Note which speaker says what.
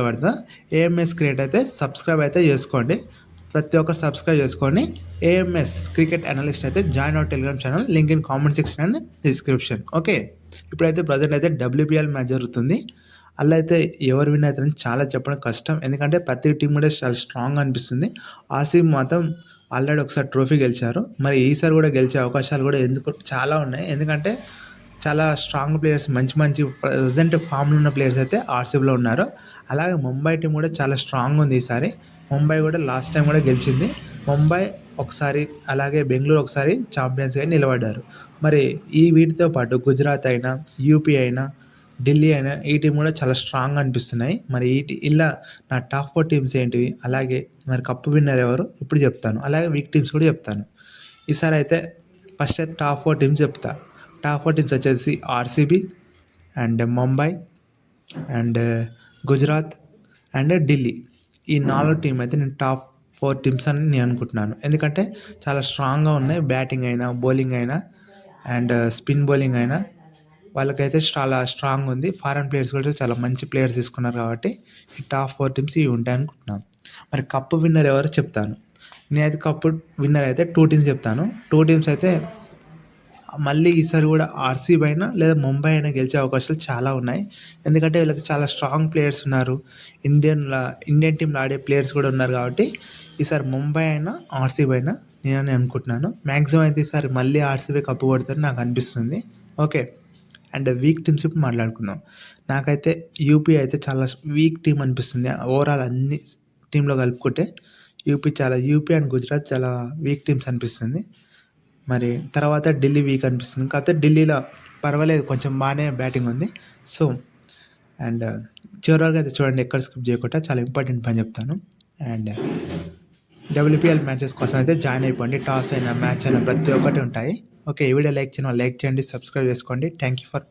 Speaker 1: పడతా. AMS cricket అయితే subscribe అయితే చేసుకోండి. ప్రతి ఒక్కరు సబ్స్క్రైబ్ చేసుకొని ఏఎంఎస్ క్రికెట్ అనలిస్ట్ అయితే join out Telegram channel, link in comment section and description. Okay, ఇప్పుడైతే ప్రజెంట్ అయితే డబ్ల్యూపీఎల్ మ్యాచ్ జరుగుతుంది. అలా అయితే ఎవరు విన్ అవుతారని చాలా చెప్పడం కష్టం, ఎందుకంటే ప్రతి టీం కూడా చాలా స్ట్రాంగ్ అనిపిస్తుంది. ఆర్సీబీ మాత్రం ఆల్రెడీ ఒకసారి ట్రోఫీ గెలిచారు, మరి ఈసారి కూడా గెలిచే అవకాశాలు కూడా చాలా ఉన్నాయి. ఎందుకంటే చాలా స్ట్రాంగ్ ప్లేయర్స్, మంచి మంచి ప్రజెంట్ ఫామ్లో ఉన్న ప్లేయర్స్ అయితే ఆర్సీబీలో ఉన్నారు. అలాగే ముంబై టీం కూడా చాలా స్ట్రాంగ్ ఉంది ఈసారి. ముంబై కూడా లాస్ట్ టైం కూడా గెలిచింది. ముంబై ఒకసారి, అలాగే బెంగళూరు ఒకసారి ఛాంపియన్స్గా నిలబడ్డారు. మరి వీటితో పాటు గుజరాత్ అయినా, యూపీ అయినా, ఢిల్లీ అయినా, ఈ టీం కూడా చాలా స్ట్రాంగ్ అనిపిస్తున్నాయి. మరి ఇలా నా టాప్ 4 టీమ్స్ ఏంటివి, అలాగే మరి కప్పు విన్నర్ ఎవరు ఇప్పుడు చెప్తాను. అలాగే వీక్ టీమ్స్ కూడా చెప్తాను. ఈసారి అయితే ఫస్ట్ అయితే టాప్ 4 టీమ్స్ చెప్తా. టాప్ 4 టీమ్స్ వచ్చేసి RCB and Mumbai and Gujarat and Delhi. ఈ 4 టీం అయితే నేను టాప్ 4 టీమ్స్ అని నేను అనుకుంటున్నాను. ఎందుకంటే చాలా స్ట్రాంగ్గా ఉన్నాయి. బ్యాటింగ్ అయినా, బౌలింగ్ అయినా అండ్ స్పిన్ బౌలింగ్ అయినా వాళ్ళకైతే చాలా స్ట్రాంగ్ ఉంది. ఫారెన్ ప్లేయర్స్ కూడా చాలా మంచి ప్లేయర్స్ తీసుకున్నారు కాబట్టి ఈ టాప్ 4 టీమ్స్ ఇవి ఉంటాయి అనుకుంటున్నాను. మరి కప్పు విన్నర్ ఎవరో చెప్తాను. నేనైతే కప్పు విన్నర్ అయితే 2 టీమ్స్ చెప్తాను. 2 టీమ్స్ అయితే మళ్ళీ ఈసారి కూడా ఆర్సీబీ అయినా లేదా ముంబై అయినా గెలిచే అవకాశాలు చాలా ఉన్నాయి. ఎందుకంటే వీళ్ళకి చాలా స్ట్రాంగ్ ప్లేయర్స్ ఉన్నారు. ఇండియన్ టీంలో ఆడే ప్లేయర్స్ కూడా ఉన్నారు కాబట్టి ఈసారి ముంబై అయినా, ఆర్సీబీ అయినా నేనని అనుకుంటున్నాను. మ్యాక్సిమం అయితే ఈసారి మళ్ళీ ఆర్సీబీ కప్పు కొడతారని నాకు అనిపిస్తుంది. ఓకే, అండ్ వీక్ టీమ్స్ ఇప్పుడు మాట్లాడుకుందాం. నాకైతే యూపీ అయితే చాలా వీక్ టీం అనిపిస్తుంది. ఓవరాల్ అన్ని టీంలో కలుపుకుంటే యూపీ అండ్ గుజరాత్ చాలా వీక్ టీమ్స్ అనిపిస్తుంది. మరి తర్వాత ఢిల్లీ వీక్ అనిపిస్తుంది. కాకపోతే ఢిల్లీలో పర్వాలేదు, కొంచెం బాగానే బ్యాటింగ్ ఉంది. సో అండ్ చివరిగా అయితే చూడండి, ఎక్కడ స్కిప్ చేయకుండా చాలా ఇంపార్టెంట్ పని చెప్తాను. అండ్ డబ్ల్యూపీఎల్ మ్యాచెస్ కోసం అయితే జాయిన్ అయిపోండి. టాస్ అయినా, మ్యాచ్ అయినా ప్రతి ఒక్కటి ఉంటాయి. ఓకే, ఈ వీడియో లైక్ చేయండి, సబ్స్క్రైబ్ చేసుకోండి. Thank you for